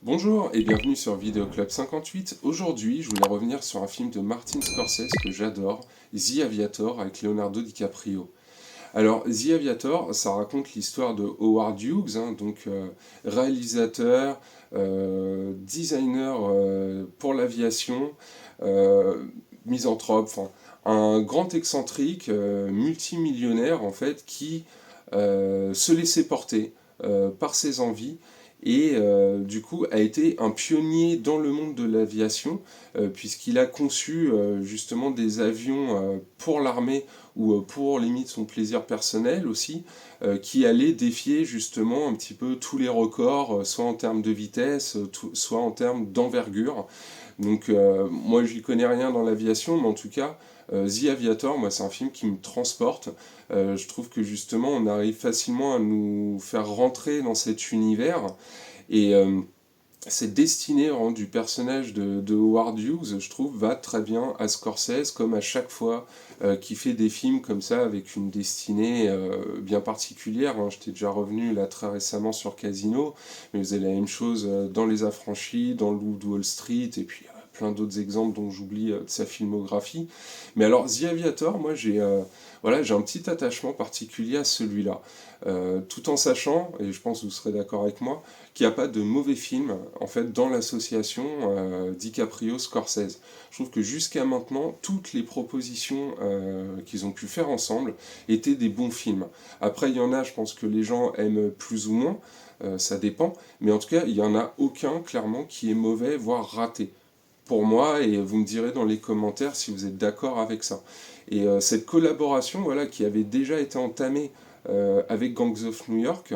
Bonjour et bienvenue sur Vidéo Club 58. Aujourd'hui, je voulais revenir sur un film de Martin Scorsese que j'adore, The Aviator avec Leonardo DiCaprio. Alors, The Aviator, ça raconte l'histoire de Howard Hughes, réalisateur, designer pour l'aviation, euh, misanthrope, enfin, un grand excentrique, multimillionnaire en fait, qui se laissait porter par ses envies et du coup a été un pionnier dans le monde de l'aviation puisqu'il a conçu justement des avions pour l'armée ou pour limite son plaisir personnel aussi, qui allaient défier justement un petit peu tous les records, soit en termes de vitesse, soit en termes d'envergure. Donc moi j'y connais rien dans l'aviation, mais en tout cas The Aviator, moi c'est un film qui me transporte. Je trouve que justement on arrive facilement à nous faire rentrer dans cet univers et cette destinée vraiment, du personnage de Howard Hughes, je trouve, va très bien à Scorsese, comme à chaque fois qu'il fait des films comme ça, avec une destinée bien particulière. Hein. J'étais déjà revenu là très récemment sur Casino, mais vous avez la même chose dans Les Affranchis, dans Loup de Wall Street, et puis plein d'autres exemples dont j'oublie de sa filmographie. Mais alors, The Aviator, moi j'ai un petit attachement particulier à celui-là. Tout en sachant, et je pense que vous serez d'accord avec moi, qu'il n'y a pas de mauvais film en fait dans l'association DiCaprio-Scorsese. Je trouve que jusqu'à maintenant, toutes les propositions qu'ils ont pu faire ensemble étaient des bons films. Après, il y en a, je pense que les gens aiment plus ou moins, ça dépend, mais en tout cas, il n'y en a aucun clairement qui est mauvais, voire raté pour moi, et vous me direz dans les commentaires si vous êtes d'accord avec ça. Et cette collaboration, voilà, qui avait déjà été entamée avec Gangs of New York,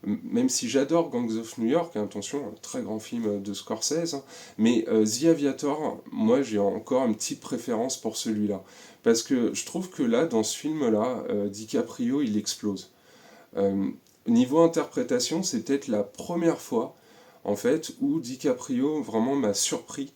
même si j'adore Gangs of New York, hein, attention, un très grand film de Scorsese, hein, mais The Aviator, moi j'ai encore une petite préférence pour celui-là. Parce que je trouve que là, dans ce film-là, DiCaprio, il explose. Euh, Niveau interprétation, c'est peut-être la première fois, en fait, où DiCaprio vraiment m'a surpris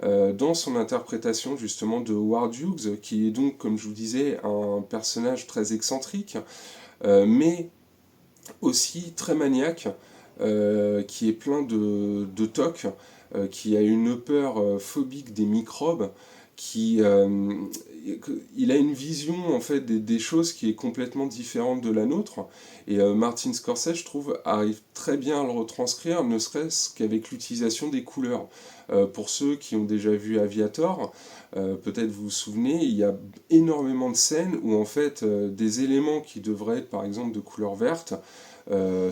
dans son interprétation justement de Howard Hughes, qui est donc, comme je vous disais, un personnage très excentrique, mais aussi très maniaque, qui est plein de tocs, qui a une peur phobique des microbes, qui il a une vision en fait des choses qui est complètement différente de la nôtre. Et Martin Scorsese, je trouve, arrive très bien à le retranscrire, ne serait-ce qu'avec l'utilisation des couleurs. Pour ceux qui ont déjà vu Aviator, peut-être vous vous souvenez, il y a énormément de scènes où en fait des éléments qui devraient être par exemple de couleur verte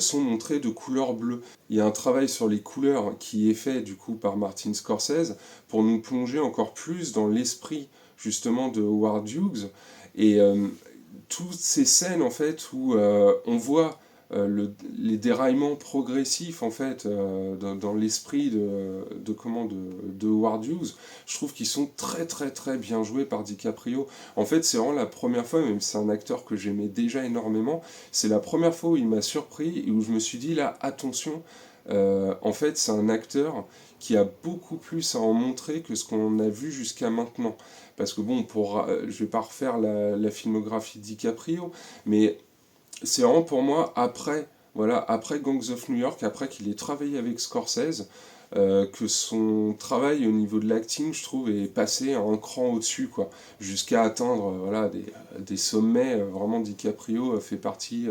sont montrés de couleur bleue. Il y a un travail sur les couleurs qui est fait du coup par Martin Scorsese pour nous plonger encore plus dans l'esprit justement de Howard Hughes et toutes ces scènes en fait où on voit les déraillements progressifs en fait dans l'esprit de Howard Hughes, je trouve qu'ils sont très très très bien joués par DiCaprio. En fait, c'est vraiment la première fois, même si c'est un acteur que j'aimais déjà énormément, c'est la première fois où il m'a surpris et où je me suis dit là, attention, en fait, c'est un acteur qui a beaucoup plus à en montrer que ce qu'on a vu jusqu'à maintenant. Parce que bon, je vais pas refaire la filmographie de DiCaprio, mais c'est vraiment pour moi après, voilà, après Gangs of New York, après qu'il ait travaillé avec Scorsese, que son travail au niveau de l'acting, je trouve, est passé un cran au-dessus, quoi, jusqu'à atteindre voilà, des sommets. Vraiment, DiCaprio fait partie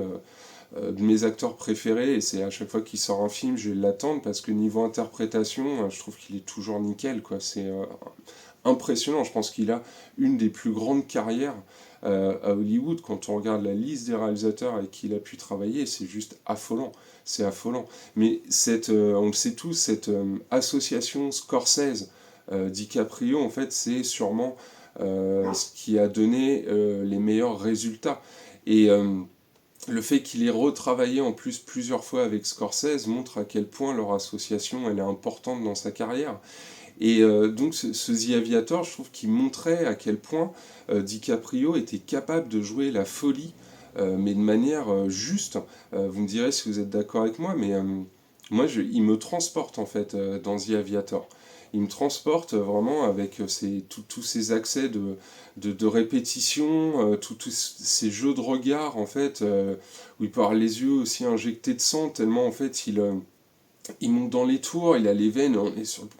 de mes acteurs préférés, et c'est à chaque fois qu'il sort un film, je vais l'attendre, parce que niveau interprétation, je trouve qu'il est toujours nickel, quoi. C'est impressionnant. Je pense qu'il a une des plus grandes carrières à Hollywood. Quand on regarde la liste des réalisateurs avec qui il a pu travailler, c'est juste affolant. C'est affolant. Mais on le sait tous, cette association Scorsese DiCaprio, en fait, c'est sûrement ce qui a donné les meilleurs résultats. Et le fait qu'il ait retravaillé en plus plusieurs fois avec Scorsese montre à quel point leur association elle est importante dans sa carrière. Et donc ce The Aviator, je trouve qu'il montrait à quel point DiCaprio était capable de jouer la folie, mais de manière juste. Vous me direz si vous êtes d'accord avec moi, mais moi il me transporte en fait dans The Aviator. Il me transporte vraiment avec tous ces accès de répétition, tous ces jeux de regard en fait, où il peut avoir les yeux aussi injectés de sang, tellement en fait il monte dans les tours, il a les veines,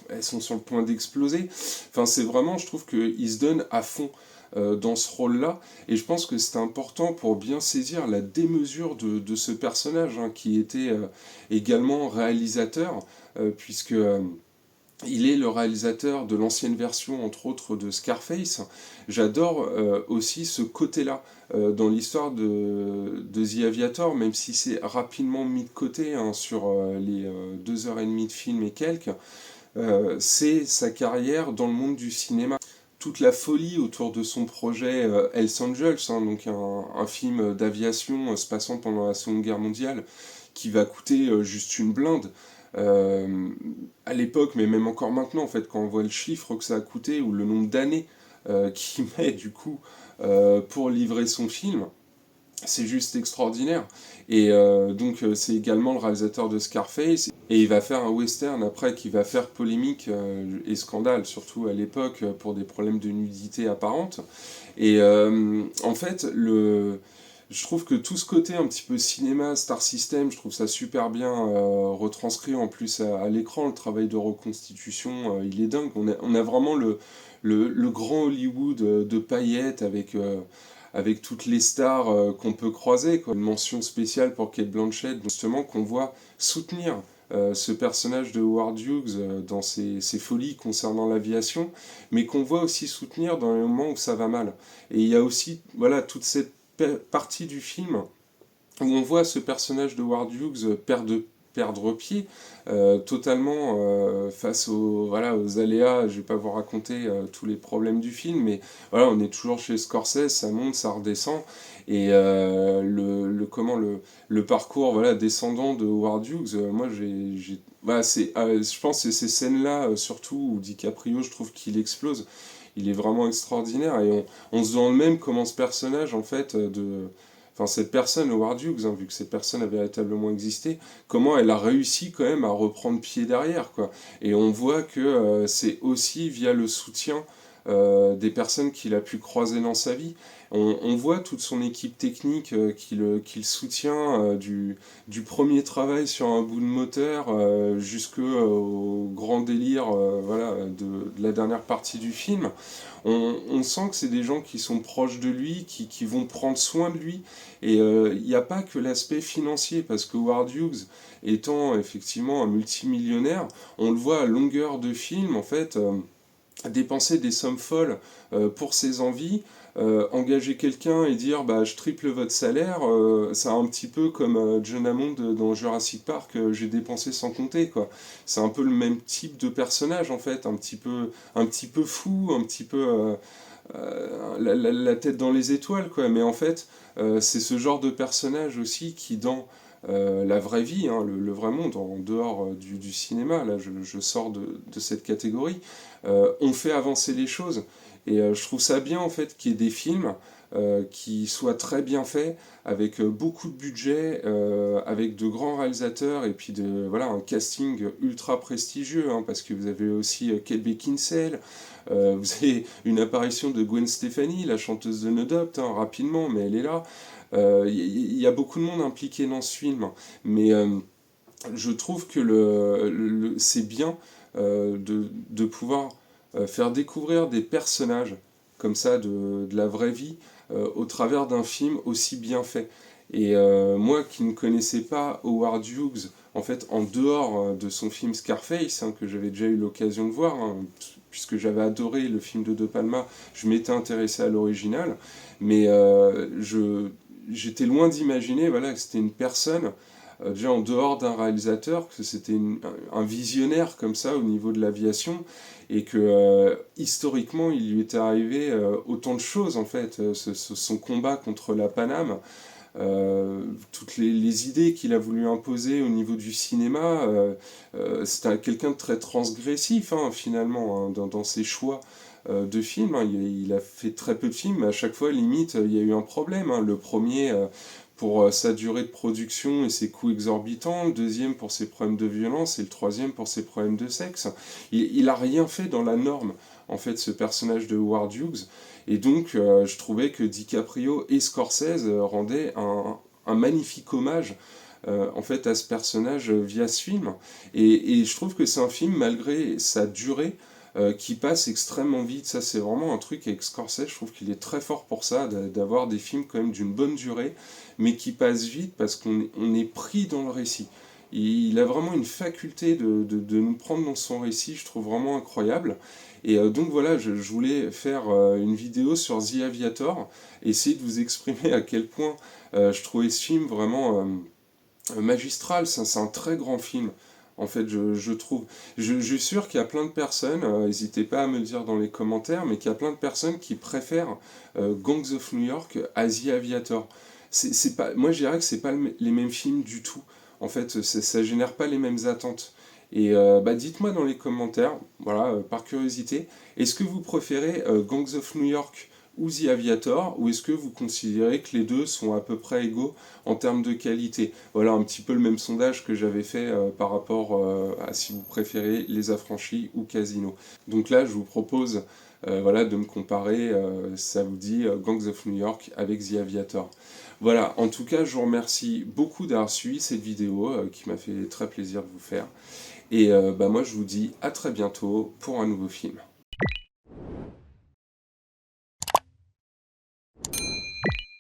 elles sont sur le point d'exploser. Enfin, c'est vraiment, je trouve qu'il se donne à fond dans ce rôle-là, et je pense que c'est important pour bien saisir la démesure de ce personnage, hein, qui était également réalisateur, puisque il est le réalisateur de l'ancienne version, entre autres, de Scarface. J'adore aussi ce côté-là dans l'histoire de The Aviator, même si c'est rapidement mis de côté, hein, sur les 2 heures et demie de film et quelques. C'est sa carrière dans le monde du cinéma. Toute la folie autour de son projet Hells Angels, hein, donc un film d'aviation se passant pendant la Seconde Guerre mondiale, qui va coûter juste une blinde. Euh, à l'époque, mais même encore maintenant, en fait, quand on voit le chiffre que ça a coûté, ou le nombre d'années qu'il met du coup pour livrer son film, c'est juste extraordinaire. Et donc c'est également le réalisateur de Scarface, et il va faire un western après qui va faire polémique et scandale, surtout à l'époque, pour des problèmes de nudité apparente. Et en fait, je trouve que tout ce côté un petit peu cinéma, Star System, je trouve ça super bien retranscrit en plus à l'écran. Le travail de reconstitution, il est dingue. On a vraiment le grand Hollywood de paillettes avec toutes les stars qu'on peut croiser, quoi. Une mention spéciale pour Cate Blanchett, justement, qu'on voit soutenir ce personnage de Howard Hughes dans ses folies concernant l'aviation, mais qu'on voit aussi soutenir dans les moments où ça va mal. Et il y a aussi, voilà, toute cette partie du film où on voit ce personnage de Howard Hughes perdre pied totalement face aux aléas. Je vais pas vous raconter tous les problèmes du film, mais voilà, on est toujours chez Scorsese, ça monte, ça redescend, et le parcours, voilà, descendant de Howard Hughes, moi voilà, je pense que c'est ces scènes-là surtout où DiCaprio, je trouve qu'il explose. Il est vraiment extraordinaire, et on se demande même comment ce personnage, en fait, enfin cette personne, Howard Hughes, hein, vu que cette personne a véritablement existé, comment elle a réussi quand même à reprendre pied derrière, quoi. Et on voit que c'est aussi via le soutien des personnes qu'il a pu croiser dans sa vie. On voit toute son équipe technique qui le soutient du premier travail sur un bout de moteur jusqu'au grand délire voilà, de la dernière partie du film. On sent que c'est des gens qui sont proches de lui, qui vont prendre soin de lui. Et il n'y a pas que l'aspect financier, parce que Howard Hughes, étant effectivement un multimillionnaire, on le voit à longueur de film, en fait, dépenser des sommes folles pour ses envies. Engager quelqu'un et dire bah, je triple votre salaire, c'est un petit peu comme John Hammond dans Jurassic Park, j'ai dépensé sans compter, quoi. C'est un peu le même type de personnage, en fait, un petit peu fou, un petit peu la tête dans les étoiles, quoi. Mais en fait, c'est ce genre de personnage aussi qui, dans la vraie vie, hein, le vrai monde, en dehors du cinéma, là je sors de cette catégorie, on fait avancer les choses. Et je trouve ça bien, en fait, qu'il y ait des films qui soient très bien faits, avec beaucoup de budget, avec de grands réalisateurs, et puis voilà, un casting ultra prestigieux, hein, parce que vous avez aussi Kate Beckinsale, vous avez une apparition de Gwen Stefani, la chanteuse de No Doubt, hein, rapidement, mais elle est là. Il y a beaucoup de monde impliqué dans ce film, mais je trouve que c'est bien de pouvoir faire découvrir des personnages comme ça de la vraie vie au travers d'un film aussi bien fait. Et moi qui ne connaissais pas Howard Hughes, en fait, en dehors de son film Scarface, hein, que j'avais déjà eu l'occasion de voir, hein, puisque j'avais adoré le film de De Palma, je m'étais intéressé à l'original, mais j'étais loin d'imaginer, voilà, que c'était une personne déjà en dehors d'un réalisateur, que c'était un visionnaire comme ça au niveau de l'aviation, et que historiquement il lui était arrivé autant de choses, en fait. Son combat contre la Paname, toutes les idées qu'il a voulu imposer au niveau du cinéma, c'était quelqu'un de très transgressif, hein, finalement, hein, dans ses choix de films, hein. Il a fait très peu de films, mais à chaque fois, limite, il y a eu un problème, hein. Le premier, pour sa durée de production et ses coûts exorbitants, le deuxième pour ses problèmes de violence, et le troisième pour ses problèmes de sexe. Il a rien fait dans la norme, en fait, ce personnage de Howard Hughes. Et donc, je trouvais que DiCaprio et Scorsese rendaient un magnifique hommage en fait à ce personnage via ce film. Et je trouve que c'est un film, malgré sa durée, qui passe extrêmement vite. Ça, c'est vraiment un truc avec Scorsese, je trouve qu'il est très fort pour ça, d'avoir des films quand même d'une bonne durée, mais qui passent vite parce qu'on est pris dans le récit. Il a vraiment une faculté de nous prendre dans son récit, je trouve vraiment incroyable. Et donc voilà, je voulais faire une vidéo sur The Aviator, essayer de vous exprimer à quel point je trouvais ce film vraiment magistral. C'est un très grand film. En fait, je trouve. Je suis sûr qu'il y a plein de personnes, n'hésitez pas à me le dire dans les commentaires, mais qu'il y a plein de personnes qui préfèrent Gangs of New York à The Aviator. C'est pas, moi, je dirais que c'est pas les mêmes films du tout. En fait, ça génère pas les mêmes attentes. Et bah, dites-moi dans les commentaires, voilà, par curiosité, est-ce que vous préférez Gangs of New York ou The Aviator, ou est-ce que vous considérez que les deux sont à peu près égaux en termes de qualité? Voilà un petit peu le même sondage que j'avais fait par rapport à si vous préférez Les Affranchis ou Casino. Donc là, je vous propose voilà, de me comparer, ça vous dit Gangs of New York avec The Aviator. Voilà, en tout cas, je vous remercie beaucoup d'avoir suivi cette vidéo qui m'a fait très plaisir de vous faire. Et bah, moi, je vous dis à très bientôt pour un nouveau film.